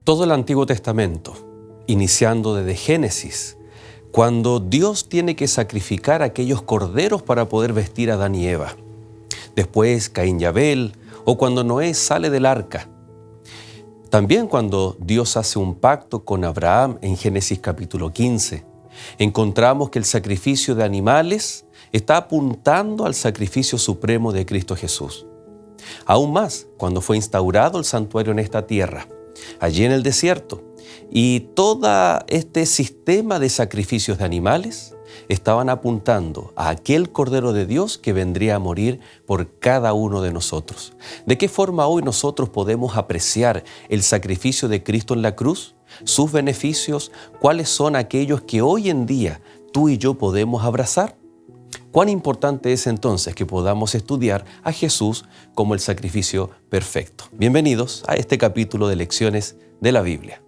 Todo el Antiguo Testamento, iniciando desde Génesis, cuando Dios tiene que sacrificar a aquellos corderos para poder vestir a Adán y Eva. Después Caín y Abel, o cuando Noé sale del arca. También cuando Dios hace un pacto con Abraham en Génesis capítulo 15, encontramos que el sacrificio de animales está apuntando al sacrificio supremo de Cristo Jesús. Aún más, cuando fue instaurado el santuario en esta tierra, allí en el desierto, y todo este sistema de sacrificios de animales estaban apuntando a aquel Cordero de Dios que vendría a morir por cada uno de nosotros. ¿De qué forma hoy nosotros podemos apreciar el sacrificio de Cristo en la cruz? ¿Sus beneficios? ¿Cuáles son aquellos que hoy en día tú y yo podemos abrazar? ¿Cuán importante es entonces que podamos estudiar a Jesús como el sacrificio perfecto? Bienvenidos a este capítulo de Lecciones de la Biblia.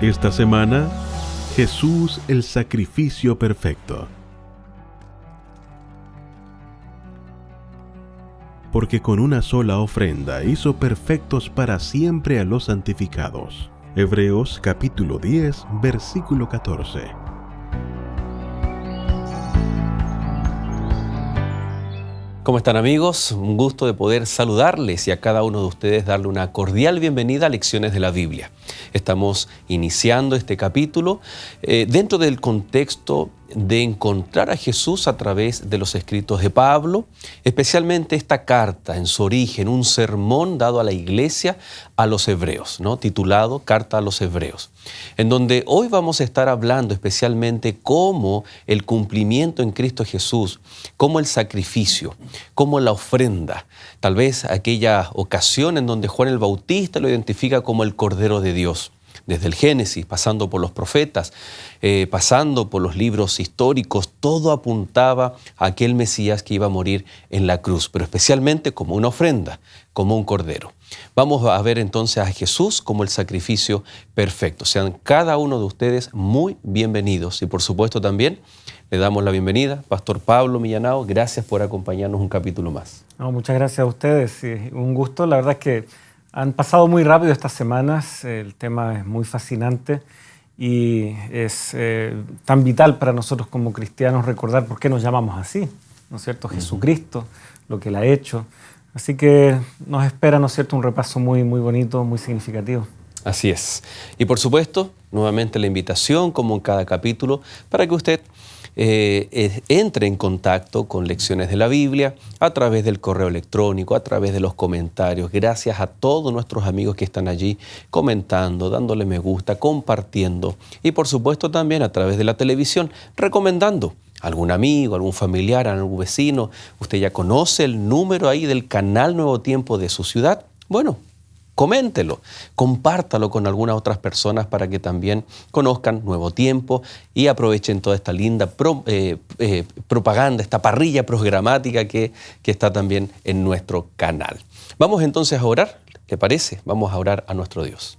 Esta semana, Jesús el sacrificio perfecto. Porque con una sola ofrenda hizo perfectos para siempre a los santificados. Hebreos capítulo 10, versículo 14. ¿Cómo están, amigos? Un gusto de poder saludarles y a cada uno de ustedes darle una cordial bienvenida a Lecciones de la Biblia. Estamos iniciando este capítulo dentro del contexto de encontrar a Jesús a través de los escritos de Pablo, especialmente esta carta en su origen, un sermón dado a la iglesia, a los hebreos, ¿no? Titulado Carta a los Hebreos, en donde hoy vamos a estar hablando especialmente cómo el cumplimiento en Cristo Jesús, cómo el sacrificio, cómo la ofrenda, tal vez aquella ocasión en donde Juan el Bautista lo identifica como el Cordero de Dios. Desde el Génesis, pasando por los profetas, pasando por los libros históricos, todo apuntaba a aquel Mesías que iba a morir en la cruz, pero especialmente como una ofrenda, como un cordero. Vamos a ver entonces a Jesús como el sacrificio perfecto. Sean cada uno de ustedes muy bienvenidos y por supuesto también le damos la bienvenida, Pastor Pablo Millanao. Gracias por acompañarnos un capítulo más. Muchas gracias a ustedes. Sí, un gusto. La verdad es que han pasado muy rápido estas semanas, el tema es muy fascinante y es tan vital para nosotros como cristianos recordar por qué nos llamamos así, ¿no es cierto? Jesucristo, lo que Él ha hecho. Así que nos espera, ¿no es cierto?, un repaso muy, muy bonito, muy significativo. Así es. Y por supuesto, nuevamente la invitación, como en cada capítulo, para que usted entre en contacto con Lecciones de la Biblia a través del correo electrónico, a través de los comentarios. Gracias a todos nuestros amigos que están allí comentando, dándole me gusta, compartiendo y por supuesto también a través de la televisión, recomendando a algún amigo, a algún familiar, a algún vecino. Usted ya conoce el número ahí del canal Nuevo Tiempo de su ciudad. Bueno, coméntelo, compártalo con algunas otras personas para que también conozcan Nuevo Tiempo y aprovechen toda esta linda propaganda, esta parrilla programática que está también en nuestro canal. Vamos entonces a orar, ¿le parece? Vamos a orar a nuestro Dios.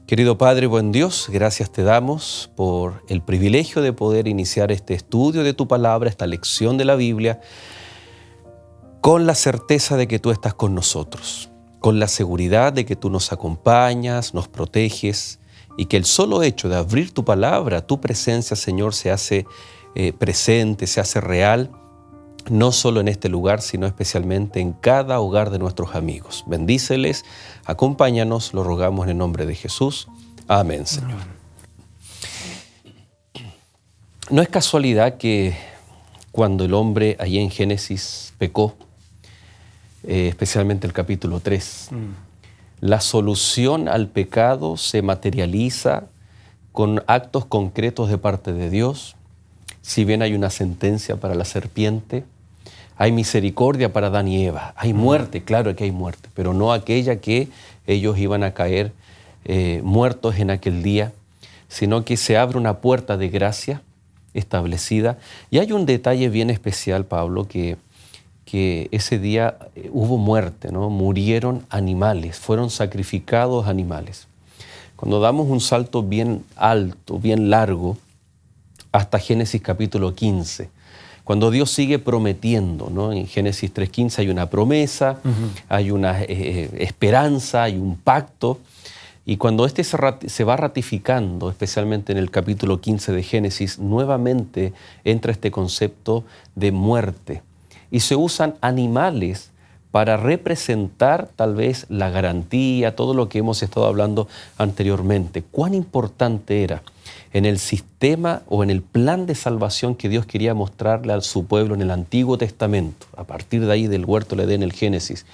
Querido Padre, buen Dios, gracias te damos por el privilegio de poder iniciar este estudio de tu palabra, esta lección de la Biblia, con la certeza de que tú estás con nosotros, con la seguridad de que tú nos acompañas, nos proteges y que el solo hecho de abrir tu palabra, tu presencia, Señor, se hace presente, se hace real, no solo en este lugar, sino especialmente en cada hogar de nuestros amigos. Bendíceles, acompáñanos, lo rogamos en el nombre de Jesús. Amén, Señor. No es casualidad que cuando el hombre allí en Génesis pecó, especialmente el capítulo 3. La solución al pecado se materializa con actos concretos de parte de Dios. Si bien hay una sentencia para la serpiente, hay misericordia para Adán y Eva. Hay muerte, claro que hay muerte, pero no aquella que ellos iban a caer muertos en aquel día, sino que se abre una puerta de gracia establecida. Y hay un detalle bien especial, Pablo, que ese día hubo muerte, ¿no? Murieron animales, fueron sacrificados animales. Cuando damos un salto bien alto, bien largo, hasta Génesis capítulo 15, cuando Dios sigue prometiendo, ¿no? En Génesis 3:15 hay una promesa, hay una esperanza, hay un pacto, y cuando este se va ratificando, especialmente en el capítulo 15 de Génesis, nuevamente entra este concepto de muerte, y se usan animales para representar tal vez la garantía, todo lo que hemos estado hablando anteriormente. ¿Cuán importante era en el sistema o en el plan de salvación que Dios quería mostrarle a su pueblo en el Antiguo Testamento, a partir de ahí del huerto del Edén, el Génesis,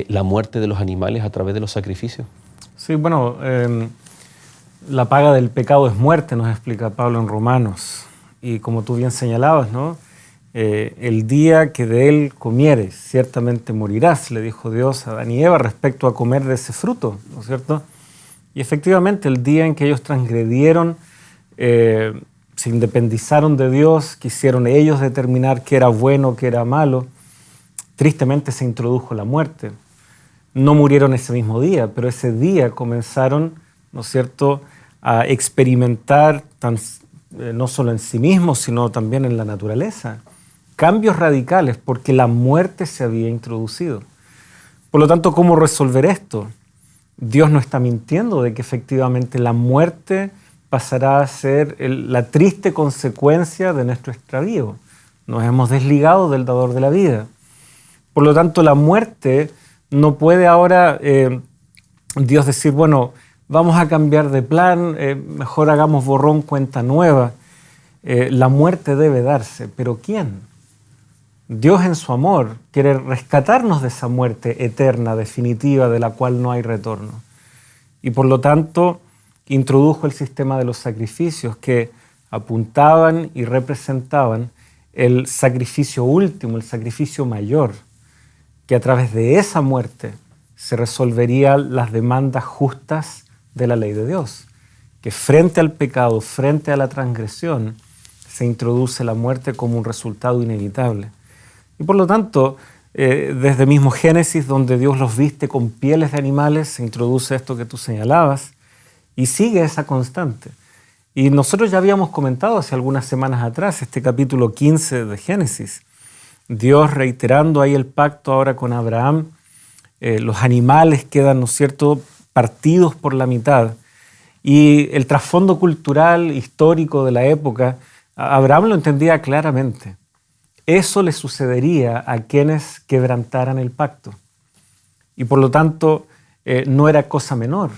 la muerte de los animales a través de los sacrificios? Sí, bueno, la paga del pecado es muerte, nos explica Pablo en Romanos. Y como tú bien señalabas, ¿no? El día que de él comieres, ciertamente morirás, le dijo Dios a Adán y Eva respecto a comer de ese fruto, ¿no es cierto? Y efectivamente el día en que ellos transgredieron, se independizaron de Dios, quisieron ellos determinar qué era bueno, qué era malo, tristemente se introdujo la muerte. No murieron ese mismo día, pero ese día comenzaron, ¿no es cierto?, a experimentar no solo en sí mismos, sino también en la naturaleza, cambios radicales porque la muerte se había introducido. Por lo tanto, ¿cómo resolver esto? Dios no está mintiendo de que efectivamente la muerte pasará a ser la triste consecuencia de nuestro extravío. Nos hemos desligado del dador de la vida. Por lo tanto, la muerte no puede ahora Dios decir, bueno, vamos a cambiar de plan, mejor hagamos borrón, cuenta nueva. La muerte debe darse, pero ¿quién? Dios en su amor quiere rescatarnos de esa muerte eterna, definitiva, de la cual no hay retorno. Y por lo tanto, introdujo el sistema de los sacrificios que apuntaban y representaban el sacrificio último, el sacrificio mayor, que a través de esa muerte se resolverían las demandas justas de la ley de Dios, que frente al pecado, frente a la transgresión, se introduce la muerte como un resultado inevitable. Y por lo tanto, desde mismo Génesis, donde Dios los viste con pieles de animales, se introduce esto que tú señalabas, y sigue esa constante. Y nosotros ya habíamos comentado hace algunas semanas atrás este capítulo 15 de Génesis, Dios reiterando ahí el pacto ahora con Abraham. Los animales quedan, ¿no es cierto?, partidos por la mitad. Y el trasfondo cultural, histórico de la época, Abraham lo entendía claramente. Eso le sucedería a quienes quebrantaran el pacto. Y por lo tanto, no era cosa menor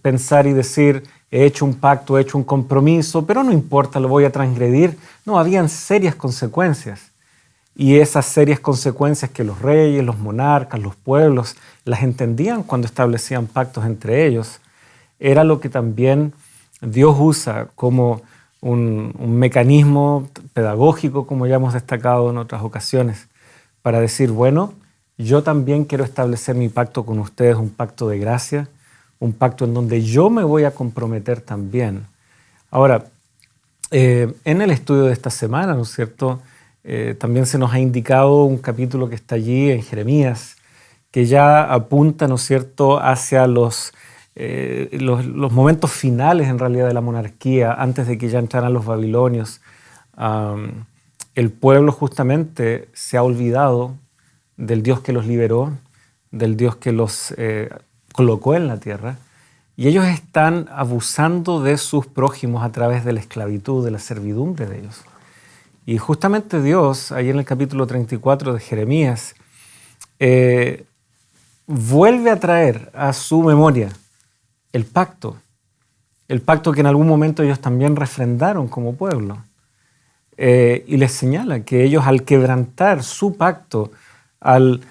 pensar y decir, he hecho un pacto, he hecho un compromiso, pero no importa, lo voy a transgredir. No, habían serias consecuencias. Y esas serias consecuencias que los reyes, los monarcas, los pueblos las entendían cuando establecían pactos entre ellos, era lo que también Dios usa como un mecanismo pedagógico, como ya hemos destacado en otras ocasiones, para decir, bueno, yo también quiero establecer mi pacto con ustedes, un pacto de gracia, un pacto en donde yo me voy a comprometer también. Ahora, en el estudio de esta semana, ¿no es cierto?, también se nos ha indicado un capítulo que está allí en Jeremías, que ya apunta, ¿no es cierto?, hacia los momentos finales en realidad de la monarquía, antes de que ya entraran los babilonios. El pueblo justamente se ha olvidado del Dios que los liberó, del Dios que los colocó en la tierra, y ellos están abusando de sus prójimos a través de la esclavitud, de la servidumbre de ellos. Y justamente Dios, ahí en el capítulo 34 de Jeremías, vuelve a traer a su memoria el pacto que en algún momento ellos también refrendaron como pueblo. Y les señala que ellos, al quebrantar su pacto, al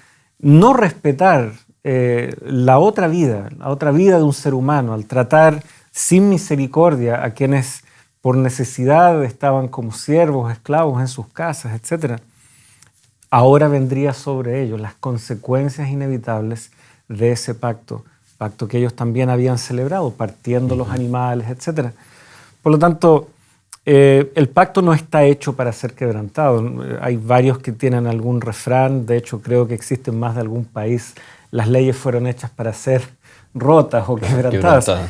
no respetar la otra vida de un ser humano, al tratar sin misericordia a quienes por necesidad estaban como siervos, esclavos en sus casas, etc., ahora vendría sobre ellos las consecuencias inevitables de ese pacto que ellos también habían celebrado, partiendo los animales, etc. Por lo tanto, el pacto no está hecho para ser quebrantado. Hay varios que tienen algún refrán, de hecho creo que existen más de algún país. Las leyes fueron hechas para ser rotas o quebrantadas.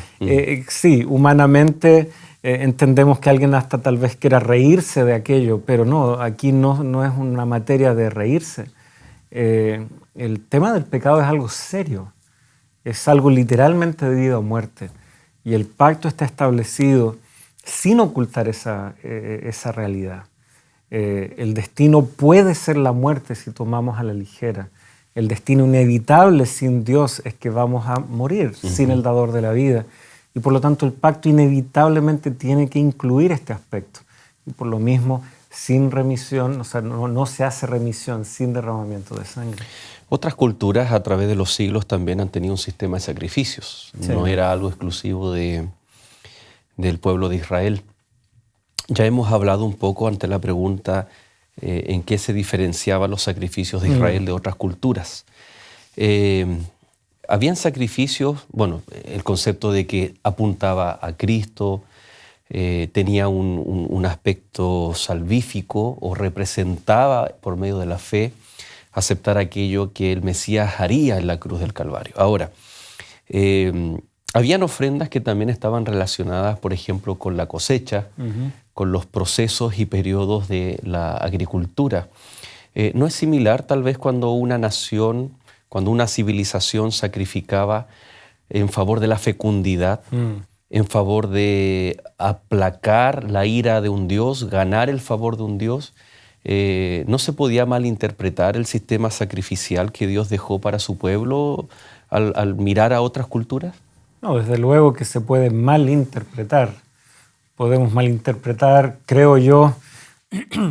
Sí, humanamente entendemos que alguien hasta tal vez quiera reírse de aquello, pero no, aquí no es una materia de reírse. El tema del pecado es algo serio, es algo literalmente de vida o muerte. Y el pacto está establecido sin ocultar esa realidad. El destino puede ser la muerte si tomamos a la ligera. El destino inevitable sin Dios es que vamos a morir sin el dador de la vida. Y por lo tanto el pacto inevitablemente tiene que incluir este aspecto. Y por lo mismo, sin remisión, o sea, no se hace remisión sin derramamiento de sangre. Otras culturas a través de los siglos también han tenido un sistema de sacrificios. Sí. No era algo exclusivo del pueblo de Israel. Ya hemos hablado un poco ante la pregunta en qué se diferenciaban los sacrificios de Israel de otras culturas. Habían sacrificios, bueno, el concepto de que apuntaba a Cristo, tenía un aspecto salvífico o representaba por medio de la fe aceptar aquello que el Mesías haría en la cruz del Calvario. Ahora, habían ofrendas que también estaban relacionadas, por ejemplo, con la cosecha, con los procesos y periodos de la agricultura. ¿No es similar tal vez cuando una nación, cuando una civilización sacrificaba en favor de la fecundidad, en favor de aplacar la ira de un Dios, ganar el favor de un Dios? ¿No se podía malinterpretar el sistema sacrificial que Dios dejó para su pueblo al mirar a otras culturas? No, desde luego que se puede malinterpretar. Podemos malinterpretar, creo yo,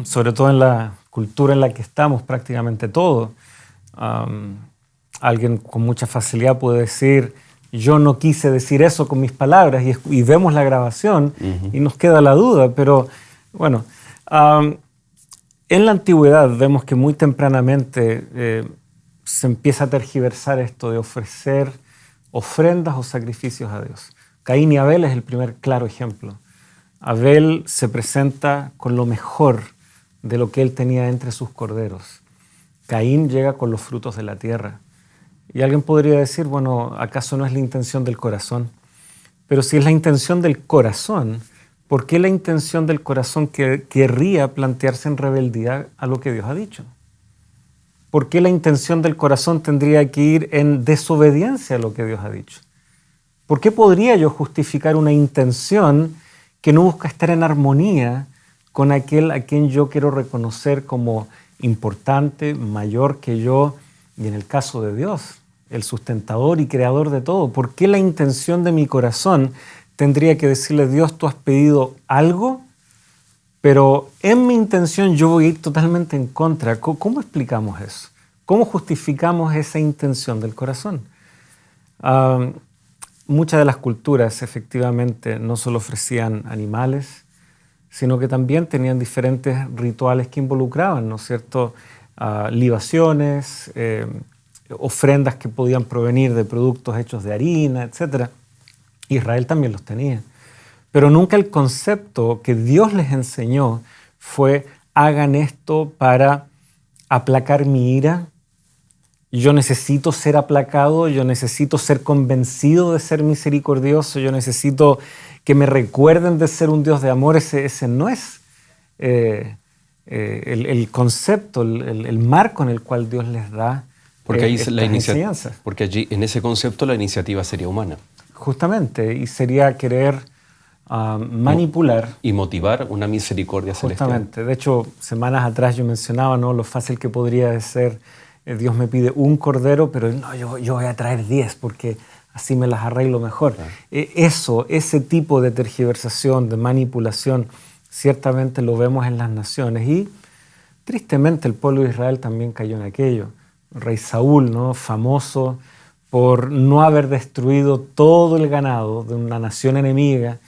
sobre todo en la cultura en la que estamos prácticamente todo. Alguien con mucha facilidad puede decir, yo no quise decir eso con mis palabras, y vemos la grabación y nos queda la duda, pero bueno, en la antigüedad vemos que muy tempranamente se empieza a tergiversar esto de ofrecer ofrendas o sacrificios a Dios. Caín y Abel es el primer claro ejemplo. Abel se presenta con lo mejor de lo que él tenía entre sus corderos. Caín llega con los frutos de la tierra. Y alguien podría decir, bueno, ¿acaso no es la intención del corazón? Pero si es la intención del corazón, ¿por qué la intención del corazón querría plantearse en rebeldía a lo que Dios ha dicho? ¿Por qué la intención del corazón tendría que ir en desobediencia a lo que Dios ha dicho? ¿Por qué podría yo justificar una intención que no busca estar en armonía con aquel a quien yo quiero reconocer como importante, mayor que yo, y en el caso de Dios, el sustentador y creador de todo? ¿Por qué la intención de mi corazón tendría que decirle, Dios, tú has pedido algo, pero en mi intención yo voy a ir totalmente en contra? ¿Cómo explicamos eso? ¿Cómo justificamos esa intención del corazón? Muchas de las culturas efectivamente no solo ofrecían animales, sino que también tenían diferentes rituales que involucraban, ¿no es cierto?, libaciones, ofrendas que podían provenir de productos hechos de harina, etc. Israel también los tenía. Pero nunca el concepto que Dios les enseñó fue, hagan esto para aplacar mi ira. Yo necesito ser aplacado, yo necesito ser convencido de ser misericordioso, yo necesito que me recuerden de ser un Dios de amor. Ese no es el concepto, el marco en el cual Dios les da porque ahí estas enseñanzas. Porque allí, en ese concepto, la iniciativa sería humana. Justamente, y sería querer manipular. Y motivar una misericordia celestial. Justamente. De hecho, semanas atrás yo mencionaba, ¿no?, lo fácil que podría ser, Dios me pide un cordero, pero no, yo voy a traer 10 porque así me las arreglo mejor. Claro. Ese tipo de tergiversación, de manipulación, ciertamente lo vemos en las naciones, y tristemente el pueblo de Israel también cayó en aquello. rey Saúl, ¿no? Famoso por no haber destruido todo el ganado de una nación enemiga,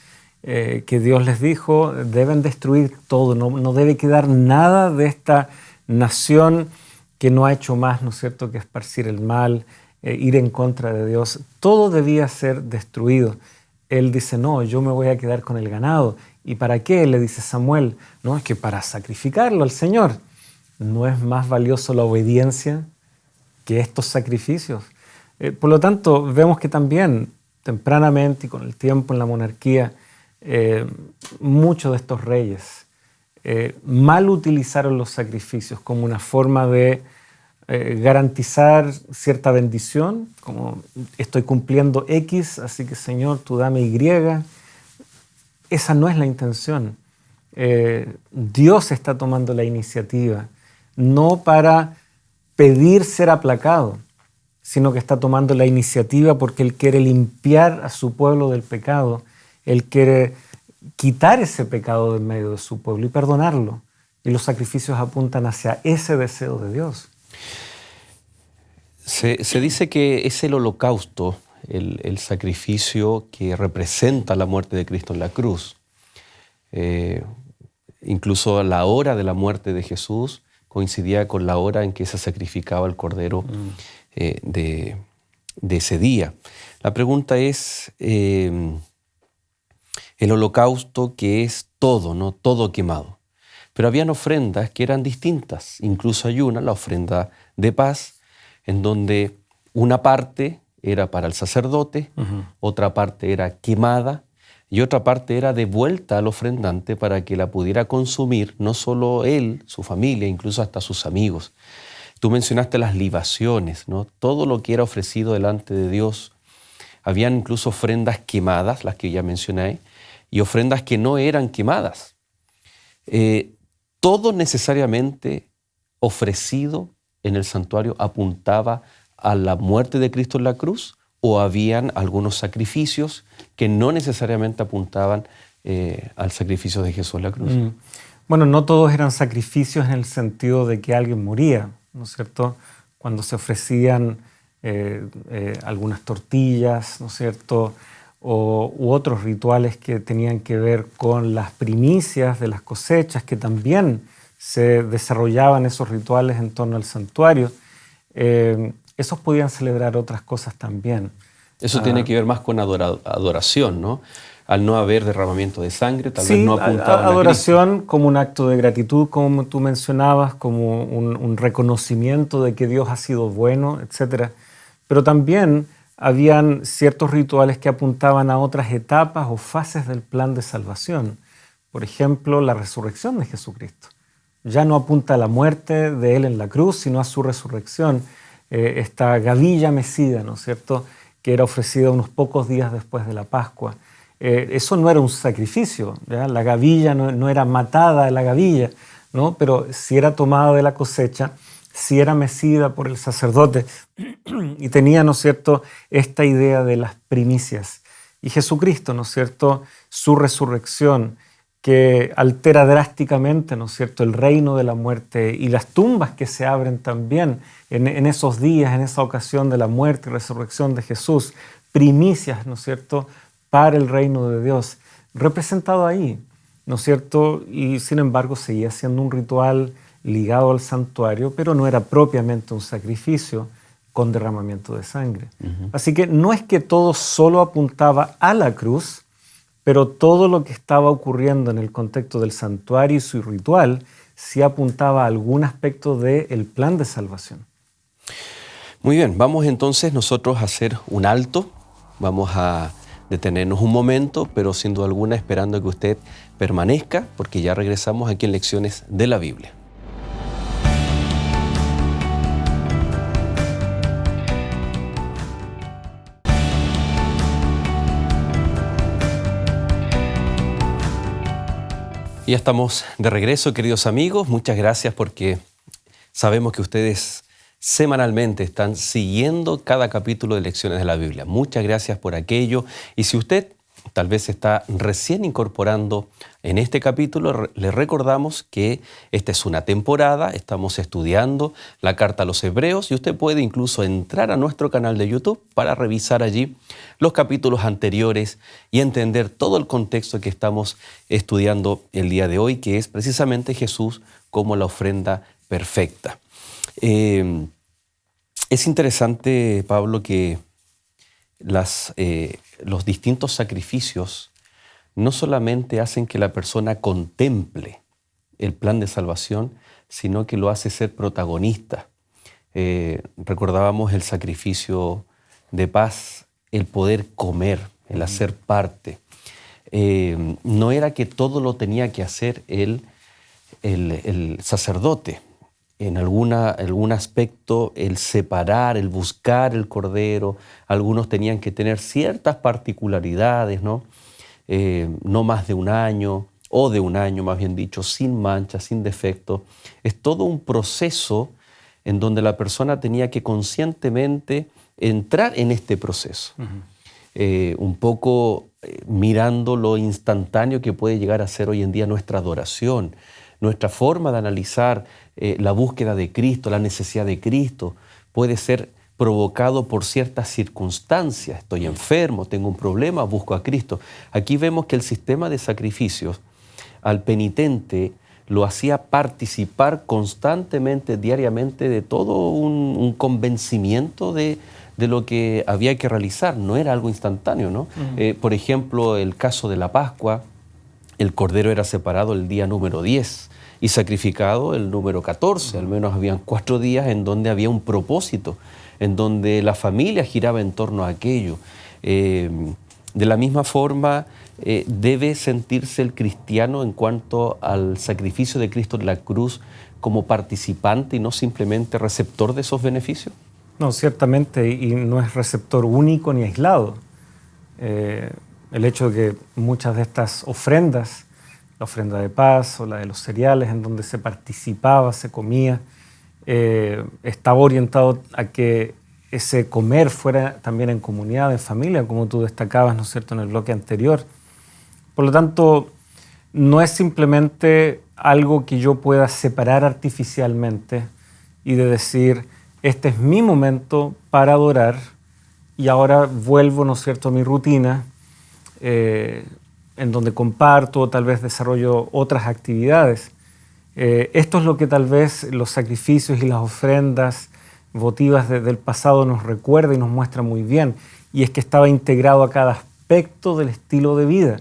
que Dios les dijo, deben destruir todo, no debe quedar nada de esta nación que no ha hecho más, ¿no es cierto?, que esparcir el mal, ir en contra de Dios. Todo debía ser destruido. Él dice, no, yo me voy a quedar con el ganado. ¿Y para qué? Le dice Samuel. No, es que para sacrificarlo al Señor. ¿No es más valioso la obediencia que estos sacrificios? Por lo tanto, vemos que también, tempranamente y con el tiempo en la monarquía, muchos de estos reyes mal utilizaron los sacrificios como una forma de garantizar cierta bendición, como estoy cumpliendo X, así que Señor, tú dame Y. Esa no es la intención. Dios está tomando la iniciativa, no para pedir ser aplacado, sino que está tomando la iniciativa porque Él quiere limpiar a su pueblo del pecado. Él quiere quitar ese pecado de en medio de su pueblo y perdonarlo. Y los sacrificios apuntan hacia ese deseo de Dios. Se dice que es el holocausto, el sacrificio que representa la muerte de Cristo en la cruz. Incluso la hora de la muerte de Jesús coincidía con la hora en que se sacrificaba el cordero de ese día. La pregunta es, el holocausto, que es todo, ¿no? Todo quemado. Pero habían ofrendas que eran distintas. Incluso hay una, la ofrenda de paz, en donde una parte era para el sacerdote, otra parte era quemada y otra parte era devuelta al ofrendante para que la pudiera consumir no solo él, su familia, incluso hasta sus amigos. Tú mencionaste las libaciones, ¿no? Todo lo que era ofrecido delante de Dios. Habían incluso ofrendas quemadas, las que ya mencioné, y ofrendas que no eran quemadas. Todo necesariamente ofrecido en el santuario apuntaba a la muerte de Cristo en la cruz, o habían algunos sacrificios que no necesariamente apuntaban al sacrificio de Jesús en la cruz. Bueno, no todos eran sacrificios en el sentido de que alguien moría, ¿no es cierto? Cuando se ofrecían algunas tortillas, ¿no es cierto?, u otros rituales que tenían que ver con las primicias de las cosechas, que también se desarrollaban esos rituales en torno al santuario. Esos podían celebrar otras cosas también. Eso tiene que ver más con adoración, ¿no? Al no haber derramamiento de sangre, tal vez no apuntaban a adoración como un acto de gratitud, como tú mencionabas, como un reconocimiento de que Dios ha sido bueno, etc. Pero también habían ciertos rituales que apuntaban a otras etapas o fases del plan de salvación. Por ejemplo, la resurrección de Jesucristo. Ya no apunta a la muerte de Él en la cruz, sino a su resurrección. Esta gavilla mecida, ¿no es cierto?, que era ofrecida unos pocos días después de la Pascua. Eso no era un sacrificio, ¿ya? La gavilla no era matada, la gavilla, ¿no? Pero sí era tomada de la cosecha, sí era mecida por el sacerdote y tenía, ¿no es cierto?, esta idea de las primicias. Y Jesucristo, ¿no es cierto?, su resurrección, que altera drásticamente, ¿no es cierto?, el reino de la muerte y las tumbas que se abren también en esos días, en esa ocasión de la muerte y resurrección de Jesús, primicias, ¿no es cierto?, para el reino de Dios, representado ahí, ¿no es cierto?, y sin embargo seguía siendo un ritual ligado al santuario, pero no era propiamente un sacrificio con derramamiento de sangre. Así que no es que todo solo apuntaba a la cruz, pero todo lo que estaba ocurriendo en el contexto del santuario y su ritual sí apuntaba a algún aspecto del plan de salvación. Muy bien, vamos entonces nosotros a hacer un alto, vamos a detenernos un momento, pero sin duda alguna esperando que usted permanezca, porque ya regresamos aquí en Lecciones de la Biblia. Y ya estamos de regreso, queridos amigos. Muchas gracias porque sabemos que ustedes semanalmente están siguiendo cada capítulo de Lecciones de la Biblia. Muchas gracias por aquello. Y si usted tal vez se está recién incorporando en este capítulo, le recordamos que esta es una temporada, estamos estudiando la carta a los Hebreos y usted puede incluso entrar a nuestro canal de YouTube para revisar allí los capítulos anteriores y entender todo el contexto que estamos estudiando el día de hoy, que es precisamente Jesús como la ofrenda perfecta. Es interesante, Pablo, que los distintos sacrificios no solamente hacen que la persona contemple el plan de salvación, sino que lo hace ser protagonista. Recordábamos el sacrificio de paz, el poder comer, el hacer parte. No era que todo lo tenía que hacer el sacerdote. En algún aspecto, el separar, el buscar el cordero, algunos tenían que tener ciertas particularidades, ¿no? No más de un año, o de un año más bien dicho, sin mancha, sin defecto. Es todo un proceso en donde la persona tenía que conscientemente entrar en este proceso. Un poco mirando lo instantáneo que puede llegar a ser hoy en día nuestra adoración, nuestra forma de analizar la búsqueda de Cristo, la necesidad de Cristo, puede ser provocado por ciertas circunstancias. Estoy enfermo, tengo un problema, busco a Cristo. Aquí vemos que el sistema de sacrificios al penitente lo hacía participar constantemente, diariamente, de todo un convencimiento de lo que había que realizar. No era algo instantáneo, ¿no? Por ejemplo, el caso de la Pascua, el cordero era separado el día número 10 y sacrificado el número 14. Al menos habían 4 días en donde había un propósito, en donde la familia giraba en torno a aquello. De la misma forma, debe sentirse el cristiano en cuanto al sacrificio de Cristo en la cruz como participante y no simplemente receptor de esos beneficios. No, ciertamente, y no es receptor único ni aislado. El hecho de que muchas de estas ofrendas, la ofrenda de paz o la de los cereales, en donde se participaba, se comía, estaba orientado a que ese comer fuera también en comunidad, en familia, como tú destacabas, ¿no es cierto?, en el bloque anterior. Por lo tanto, no es simplemente algo que yo pueda separar artificialmente y de decir, este es mi momento para adorar y ahora vuelvo, ¿no es cierto?, a mi rutina, en donde comparto, tal vez desarrollo otras actividades. Esto es lo que tal vez los sacrificios y las ofrendas votivas del pasado nos recuerda y nos muestra muy bien, y es que estaba integrado a cada aspecto del estilo de vida.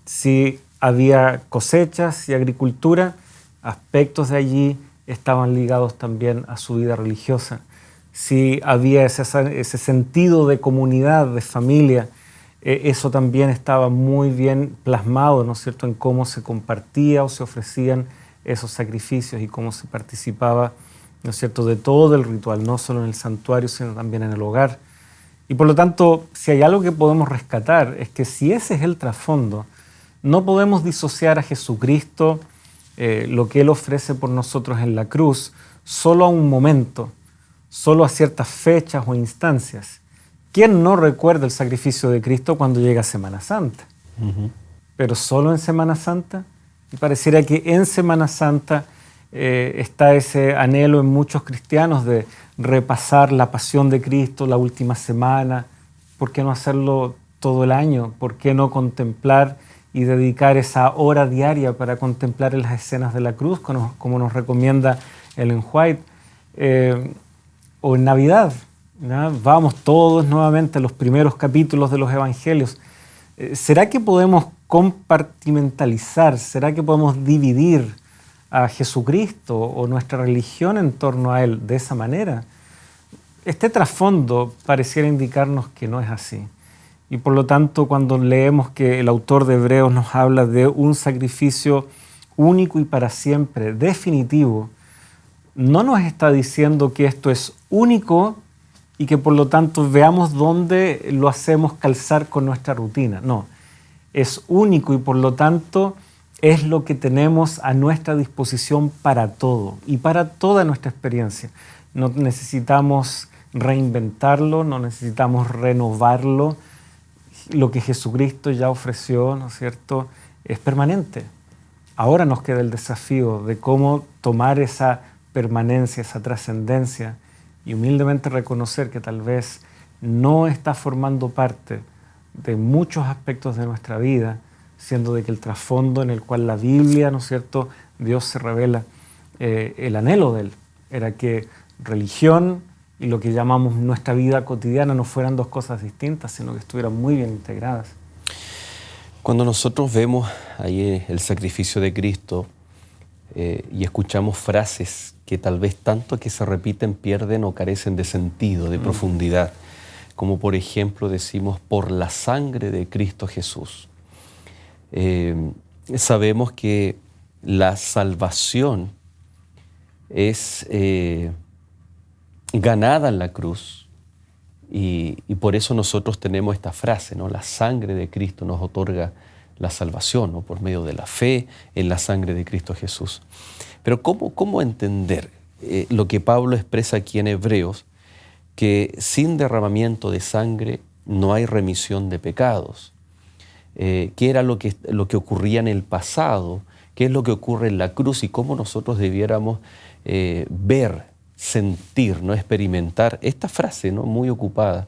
Si había cosechas y agricultura, aspectos de allí estaban ligados también a su vida religiosa. Si había ese sentido de comunidad, de familia, eso también estaba muy bien plasmado, ¿no es cierto?, en cómo se compartía o se ofrecían esos sacrificios y cómo se participaba, ¿no es cierto?, de todo el ritual, no solo en el santuario, sino también en el hogar. Y por lo tanto, si hay algo que podemos rescatar, es que si ese es el trasfondo, no podemos disociar a Jesucristo, lo que Él ofrece por nosotros en la cruz, solo a un momento, solo a ciertas fechas o instancias. ¿Quién no recuerda el sacrificio de Cristo cuando llega Semana Santa? Pero solo en Semana Santa. Y pareciera que en Semana Santa está ese anhelo en muchos cristianos de repasar la pasión de Cristo la última semana. ¿Por qué no hacerlo todo el año? ¿Por qué no contemplar y dedicar esa hora diaria para contemplar las escenas de la cruz, como nos recomienda Ellen White? O en Navidad, ¿no? Vamos todos nuevamente a los primeros capítulos de los Evangelios. ¿Será que podemos compartimentalizar? ¿Será que podemos dividir a Jesucristo o nuestra religión en torno a Él de esa manera? Este trasfondo pareciera indicarnos que no es así. Y por lo tanto, cuando leemos que el autor de Hebreos nos habla de un sacrificio único y para siempre, definitivo, no nos está diciendo que esto es único y que por lo tanto veamos dónde lo hacemos calzar con nuestra rutina. No, es único y por lo tanto es lo que tenemos a nuestra disposición para todo y para toda nuestra experiencia. No necesitamos reinventarlo, no necesitamos renovarlo. lo que Jesucristo ya ofreció, ¿no es cierto?, es permanente. Ahora nos queda el desafío de cómo tomar esa permanencia, esa trascendencia y humildemente reconocer que tal vez no está formando parte de muchos aspectos de nuestra vida, siendo de que el trasfondo en el cual la Biblia, ¿no es cierto?, Dios se revela, el anhelo de Él era que religión y lo que llamamos nuestra vida cotidiana no fueran dos cosas distintas, sino que estuvieran muy bien integradas. Cuando nosotros vemos ahí el sacrificio de Cristo y escuchamos frases que tal vez tanto que se repiten pierden o carecen de sentido, de profundidad, como por ejemplo decimos, por la sangre de Cristo Jesús. Sabemos que la salvación es ganada en la cruz y por eso nosotros tenemos esta frase, ¿no? La sangre de Cristo nos otorga la salvación, ¿no? Por medio de la fe en la sangre de Cristo Jesús. Pero ¿cómo entender lo que Pablo expresa aquí en Hebreos, que sin derramamiento de sangre no hay remisión de pecados? ¿Qué era lo que ocurría en el pasado? ¿Qué es lo que ocurre en la cruz? Y cómo nosotros debiéramos ver, sentir, ¿no? Experimentar esta frase, ¿no? Muy ocupada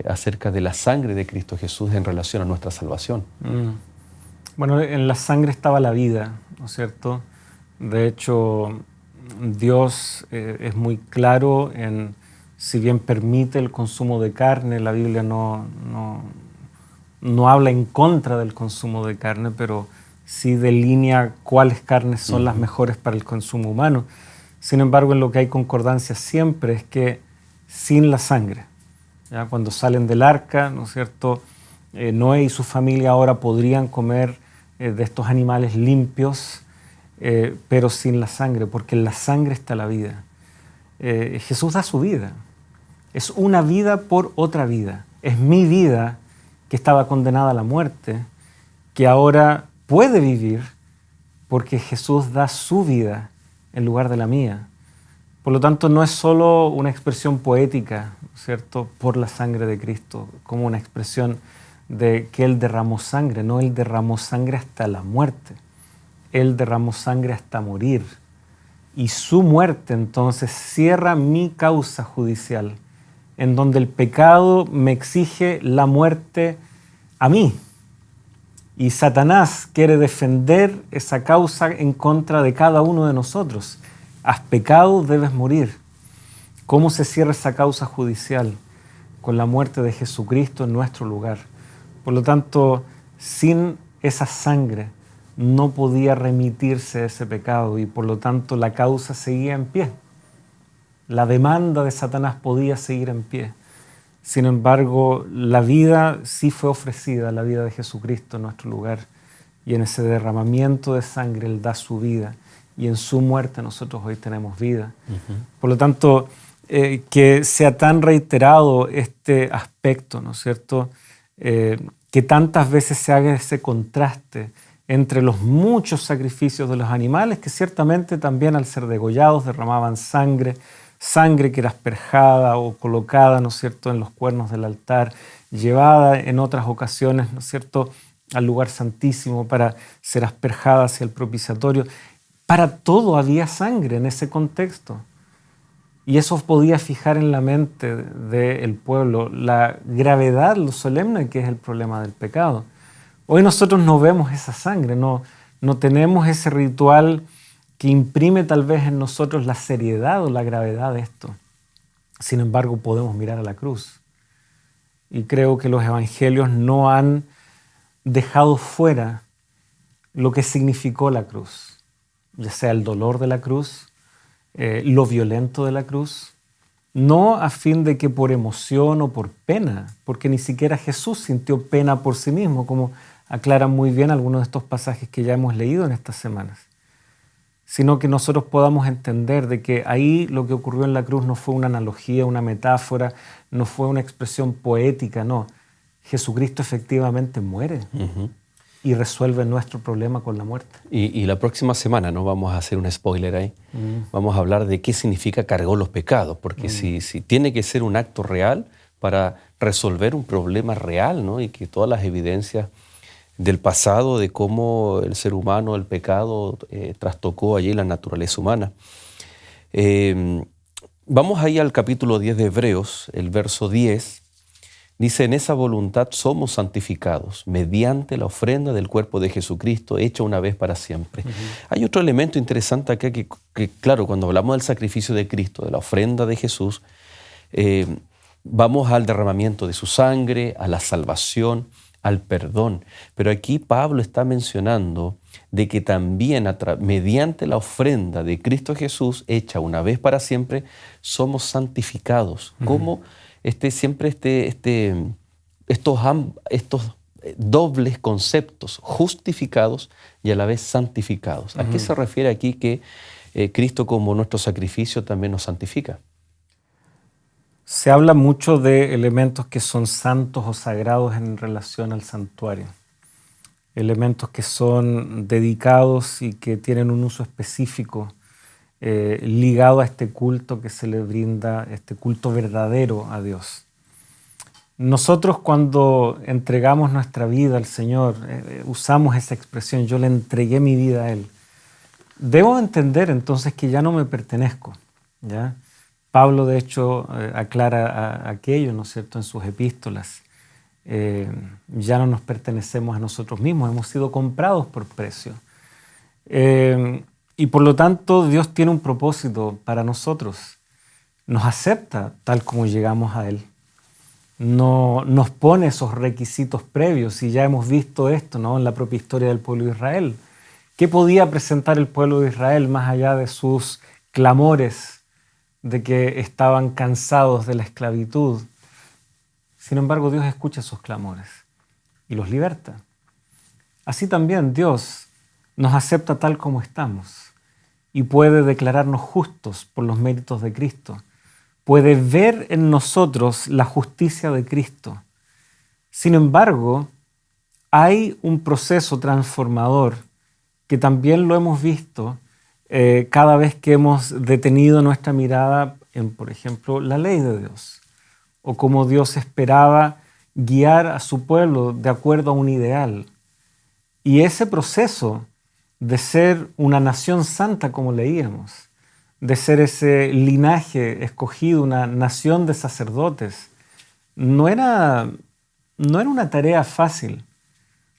acerca de la sangre de Cristo Jesús en relación a nuestra salvación. Bueno, en la sangre estaba la vida, ¿no es cierto? De hecho, Dios es muy claro en, si bien permite el consumo de carne, la Biblia no habla en contra del consumo de carne, pero sí delinea cuáles carnes son las mejores para el consumo humano. Sin embargo, en lo que hay concordancia siempre es que sin la sangre, ¿ya? Cuando salen del arca, ¿no es cierto?, Noé y su familia ahora podrían comer de estos animales limpios, pero sin la sangre, porque en la sangre está la vida. Jesús da su vida. Es una vida por otra vida. Es mi vida que estaba condenada a la muerte, que ahora puede vivir porque Jesús da su vida en lugar de la mía. Por lo tanto, no es solo una expresión poética, ¿cierto?, por la sangre de Cristo, como una expresión de que Él derramó sangre. No, Él derramó sangre hasta la muerte. Él derramó sangre hasta morir. Y su muerte entonces cierra mi causa judicial, en donde el pecado me exige la muerte a mí. Y Satanás quiere defender esa causa en contra de cada uno de nosotros. Has pecado, debes morir. ¿Cómo se cierra esa causa judicial? Con la muerte de Jesucristo en nuestro lugar. Por lo tanto, sin esa sangre no podía remitirse ese pecado y por lo tanto la causa seguía en pie. La demanda de Satanás podía seguir en pie. Sin embargo, la vida sí fue ofrecida, la vida de Jesucristo en nuestro lugar. Y en ese derramamiento de sangre Él da su vida. Y en su muerte nosotros hoy tenemos vida. Por lo tanto, que sea tan reiterado este aspecto, ¿no es cierto?, que tantas veces se haga ese contraste entre los muchos sacrificios de los animales, que ciertamente también al ser degollados derramaban sangre que era asperjada o colocada, ¿no es cierto?, en los cuernos del altar, llevada en otras ocasiones, ¿no es cierto?, al lugar santísimo para ser asperjada hacia el propiciatorio. Para todo había sangre en ese contexto. Y eso podía fijar en la mente del pueblo la gravedad, lo solemne que es el problema del pecado. Hoy nosotros no vemos esa sangre, no tenemos ese ritual que imprime tal vez en nosotros la seriedad o la gravedad de esto. Sin embargo, podemos mirar a la cruz. Y creo que los evangelios no han dejado fuera lo que significó la cruz, ya sea el dolor de la cruz, lo violento de la cruz, no a fin de que por emoción o por pena, porque ni siquiera Jesús sintió pena por sí mismo, como aclaran muy bien algunos de estos pasajes que ya hemos leído en estas semanas, sino que nosotros podamos entender de que ahí lo que ocurrió en la cruz no fue una analogía, una metáfora, no fue una expresión poética, no. Jesucristo efectivamente muere y resuelve nuestro problema con la muerte. Y la próxima semana, ¿no?, vamos a hacer un spoiler ahí, vamos a hablar de qué significa cargó los pecados, porque si tiene que ser un acto real para resolver un problema real, ¿no? Y que todas las evidencias del pasado, de cómo el ser humano, el pecado, trastocó allí la naturaleza humana. Vamos ahí al capítulo 10 de Hebreos, el verso 10. Dice, en esa voluntad somos santificados mediante la ofrenda del cuerpo de Jesucristo hecha una vez para siempre. Hay otro elemento interesante acá que, claro, cuando hablamos del sacrificio de Cristo, de la ofrenda de Jesús, vamos al derramamiento de su sangre, a la salvación, al perdón. Pero aquí Pablo está mencionando de que también mediante la ofrenda de Cristo Jesús hecha una vez para siempre, somos santificados. ¿Cómo? Estos dobles conceptos, justificados y a la vez santificados. ¿A qué se refiere aquí que Cristo como nuestro sacrificio también nos santifica? Se habla mucho de elementos que son santos o sagrados en relación al santuario. Elementos que son dedicados y que tienen un uso específico ligado a este culto que se le brinda, este culto verdadero a Dios. Nosotros cuando entregamos nuestra vida al Señor, usamos esa expresión, yo le entregué mi vida a Él. Debo entender entonces que ya no me pertenezco, ¿ya? Pablo de hecho aclara aquello, ¿no es cierto?, en sus epístolas. Ya no nos pertenecemos a nosotros mismos, hemos sido comprados por precio. Y por lo tanto Dios tiene un propósito para nosotros. Nos acepta tal como llegamos a Él. No nos pone esos requisitos previos, y ya hemos visto esto, ¿no?, en la propia historia del pueblo de Israel. ¿Qué podía presentar el pueblo de Israel más allá de sus clamores de que estaban cansados de la esclavitud? Sin embargo, Dios escucha esos clamores y los liberta. Así también Dios nos acepta tal como estamos y puede declararnos justos por los méritos de Cristo. Puede ver en nosotros la justicia de Cristo. Sin embargo, hay un proceso transformador que también lo hemos visto cada vez que hemos detenido nuestra mirada en, por ejemplo, la ley de Dios, o cómo Dios esperaba guiar a su pueblo de acuerdo a un ideal. Y ese proceso de ser una nación santa, como leíamos, de ser ese linaje escogido, una nación de sacerdotes, no era una tarea fácil.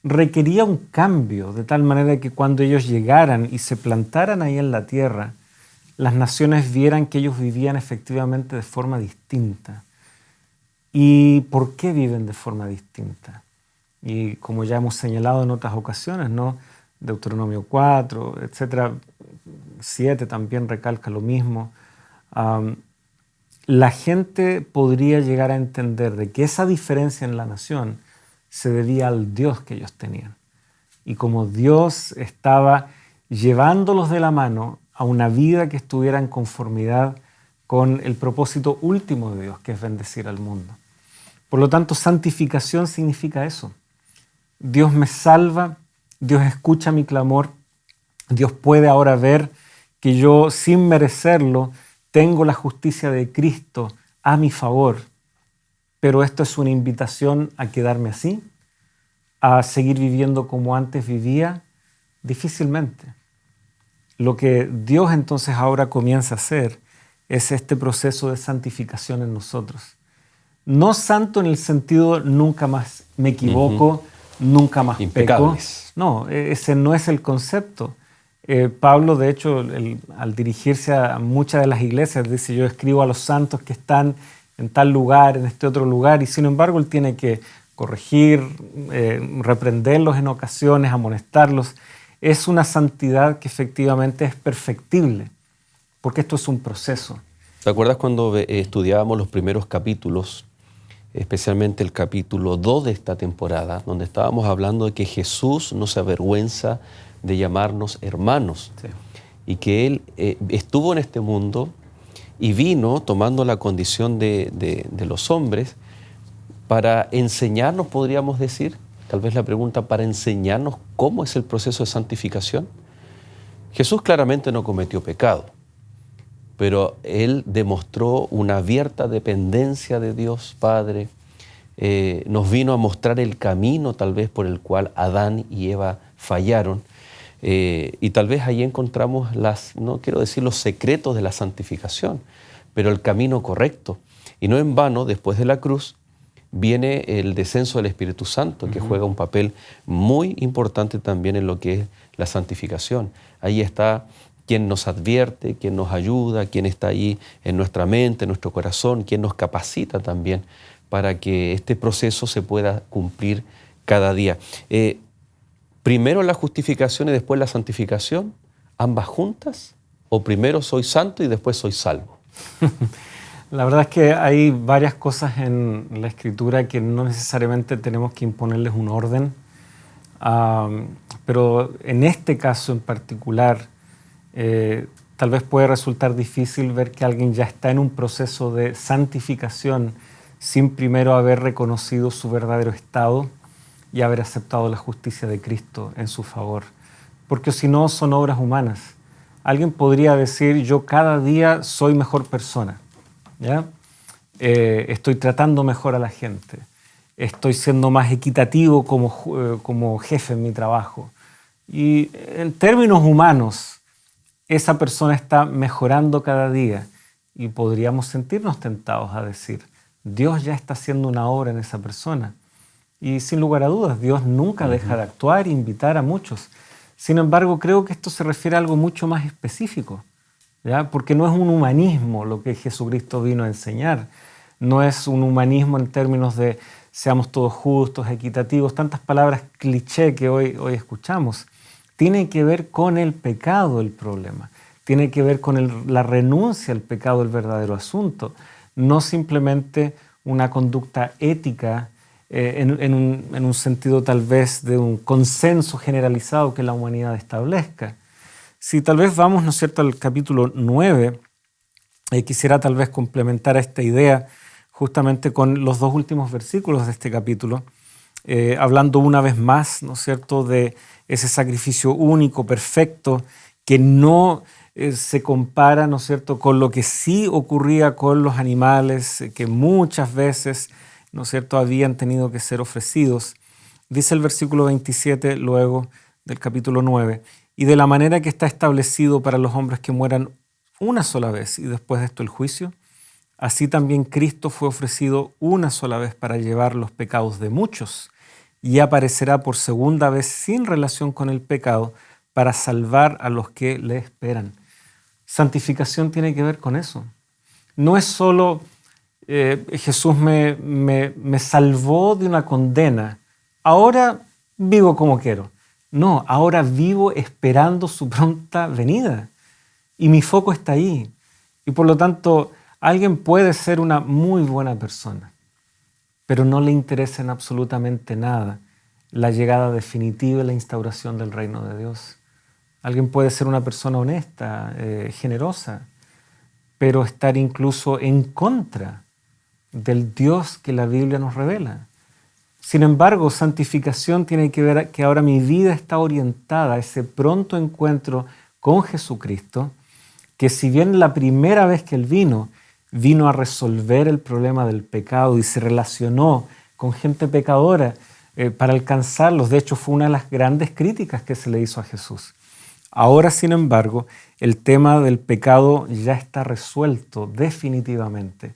Requería un cambio, de tal manera que cuando ellos llegaran y se plantaran ahí en la tierra, las naciones vieran que ellos vivían efectivamente de forma distinta. ¿Y por qué viven de forma distinta? Y como ya hemos señalado en otras ocasiones, ¿no?, Deuteronomio 4, etcétera, 7 también recalca lo mismo. La gente podría llegar a entender de que esa diferencia en la nación se debía al Dios que ellos tenían. Y como Dios estaba llevándolos de la mano a una vida que estuviera en conformidad con el propósito último de Dios, que es bendecir al mundo. Por lo tanto, santificación significa eso. Dios me salva, Dios escucha mi clamor, Dios puede ahora ver que yo, sin merecerlo, tengo la justicia de Cristo a mi favor. Pero esto es una invitación a quedarme así, a seguir viviendo como antes vivía, difícilmente. Lo que Dios entonces ahora comienza a hacer es este proceso de santificación en nosotros. No santo en el sentido nunca más me equivoco, nunca más impecables. Peco. No, ese no es el concepto. Pablo, de hecho, al dirigirse a muchas de las iglesias, dice: yo escribo a los santos que están en tal lugar, en este otro lugar, y sin embargo él tiene que corregir, reprenderlos en ocasiones, amonestarlos. Es una santidad que efectivamente es perfectible, porque esto es un proceso. ¿Te acuerdas cuando estudiábamos los primeros capítulos, especialmente el capítulo 2 de esta temporada, donde estábamos hablando de que Jesús no se avergüenza de llamarnos hermanos? Sí. Y que Él estuvo en este mundo y vino tomando la condición de los hombres para enseñarnos, podríamos decir, tal vez la pregunta, para enseñarnos cómo es el proceso de santificación. Jesús claramente no cometió pecado, pero Él demostró una abierta dependencia de Dios Padre, nos vino a mostrar el camino tal vez por el cual Adán y Eva fallaron. Y tal vez ahí encontramos no quiero decir los secretos de la santificación, pero el camino correcto. Y no en vano, después de la cruz, viene el descenso del Espíritu Santo, que juega un papel muy importante también en lo que es la santificación. Ahí está quien nos advierte, quien nos ayuda, quien está ahí en nuestra mente, en nuestro corazón, quien nos capacita también para que este proceso se pueda cumplir cada día. Primero la justificación y después la santificación, ambas juntas, o primero soy santo y después soy salvo. La verdad es que hay varias cosas en la Escritura que no necesariamente tenemos que imponerles un orden, pero en este caso en particular, tal vez puede resultar difícil ver que alguien ya está en un proceso de santificación sin primero haber reconocido su verdadero estado y haber aceptado la justicia de Cristo en su favor. Porque si no, son obras humanas. Alguien podría decir, yo cada día soy mejor persona, ¿ya? Estoy tratando mejor a la gente, estoy siendo más equitativo como jefe en mi trabajo. Y en términos humanos, esa persona está mejorando cada día y podríamos sentirnos tentados a decir, Dios ya está haciendo una obra en esa persona. Y sin lugar a dudas, Dios nunca deja de actuar e invitar a muchos. Sin embargo, creo que esto se refiere a algo mucho más específico, ¿ya? Porque no es un humanismo lo que Jesucristo vino a enseñar. No es un humanismo en términos de seamos todos justos, equitativos, tantas palabras cliché que hoy escuchamos. Tiene que ver con el pecado el problema. Tiene que ver con la renuncia al pecado el verdadero asunto. No simplemente una conducta ética en un sentido tal vez de un consenso generalizado que la humanidad establezca. Si tal vez vamos, ¿no es cierto?, al capítulo 9, quisiera tal vez complementar esta idea justamente con los dos últimos versículos de este capítulo, hablando una vez más, ¿no es cierto?, de ese sacrificio único, perfecto, que no se compara, ¿no es cierto?, con lo que sí ocurría con los animales, que muchas veces, ¿no es cierto?, habían tenido que ser ofrecidos. Dice el versículo 27 luego del capítulo 9, y de la manera que está establecido para los hombres que mueran una sola vez y después de esto el juicio, así también Cristo fue ofrecido una sola vez para llevar los pecados de muchos y aparecerá por segunda vez sin relación con el pecado para salvar a los que le esperan. Santificación tiene que ver con eso. No es solo Jesús me salvó de una condena, ahora vivo como quiero. No, ahora vivo esperando su pronta venida y mi foco está ahí. Y por lo tanto, alguien puede ser una muy buena persona, pero no le interesa en absolutamente nada la llegada definitiva y la instauración del reino de Dios. Alguien puede ser una persona honesta, generosa, pero estar incluso en contra del Dios que la Biblia nos revela. Sin embargo, santificación tiene que ver que ahora mi vida está orientada a ese pronto encuentro con Jesucristo, que si bien la primera vez que Él vino a resolver el problema del pecado y se relacionó con gente pecadora para alcanzarlos. De hecho, fue una de las grandes críticas que se le hizo a Jesús. Ahora, sin embargo, el tema del pecado ya está resuelto definitivamente.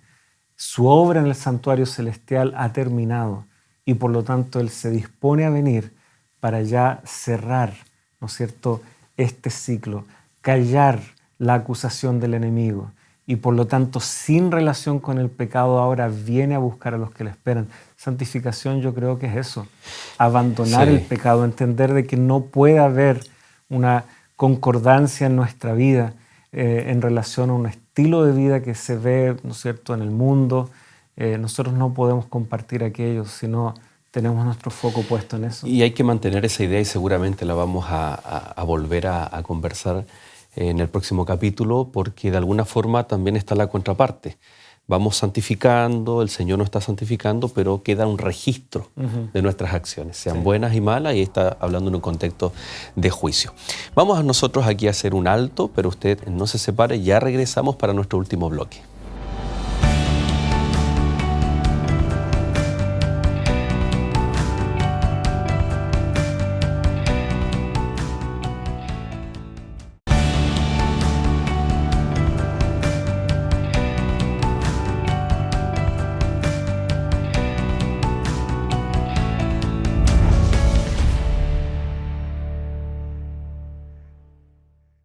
Su obra en el santuario celestial ha terminado y por lo tanto Él se dispone a venir para ya cerrar, ¿no es cierto?, este ciclo, callar la acusación del enemigo y por lo tanto sin relación con el pecado ahora viene a buscar a los que le esperan. Santificación yo creo que es eso, abandonar el pecado, entender de que no puede haber una concordancia en nuestra vida en relación a un estilo de vida que se ve, ¿no es cierto?, en el mundo. Nosotros no podemos compartir aquello, sino tenemos nuestro foco puesto en eso. Y hay que mantener esa idea y seguramente la vamos a volver a conversar en el próximo capítulo, porque de alguna forma también está la contraparte. Vamos santificando, el Señor nos está santificando, pero queda un registro de nuestras acciones, sean buenas y malas, y está hablando en un contexto de juicio. Vamos a nosotros aquí a hacer un alto, pero usted no se separe, ya regresamos para nuestro último bloque.